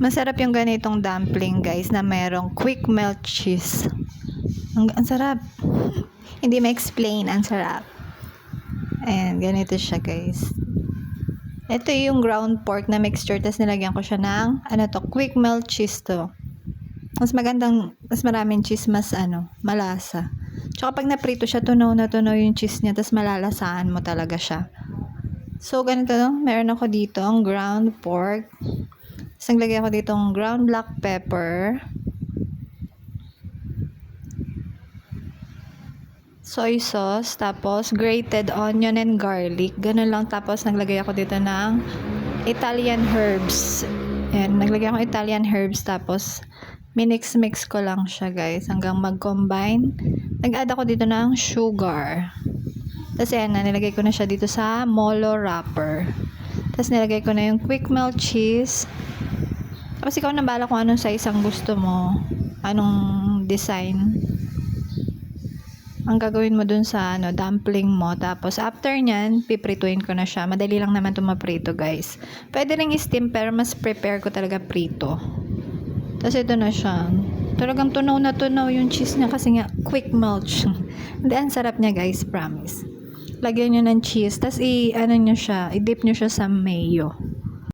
Masarap yung ganitong dumpling guys na merong quick melt cheese. Ang sarap. Hindi ma-explain, ang sarap. Ayan, ganito siya guys. Ito yung ground pork na mixture, tapos nilagyan ko siya ng, quick melt cheese to. Mas maraming cheese, malasa. Tsaka pag naprito siya, tunaw na tunaw yung cheese niya, tapos malalasaan mo talaga siya. So, ganito, meron ako dito ang ground pork. Tapos naglagay ako dito ang ground black pepper. Soy sauce, tapos grated onion and garlic. Ganun lang. Tapos naglagay ako dito ng Italian herbs. Ayan, naglagay ako Italian herbs. Tapos minix-mix ko lang siya guys hanggang mag-combine. Nag-add ako dito ng sugar. Tapos ayan na, nilagay ko na siya dito sa molo wrapper. Tapos nilagay ko na yung quick melt cheese. Tapos ikaw na bala kung anong size ang gusto mo. Anong design ang gagawin mo dun sa dumpling mo. Tapos after nyan, piprituin ko na siya. Madali lang naman ito maprito guys. Pwede ring steam pero mas prepare ko talaga prito. Tapos ito na siya. Talagang tunaw na tunaw yung cheese niya kasi nga quick melt siya. Hindi, ang sarap niya guys, promise. Lagyan nyo ng cheese. Tapos i-dip nyo siya sa mayo.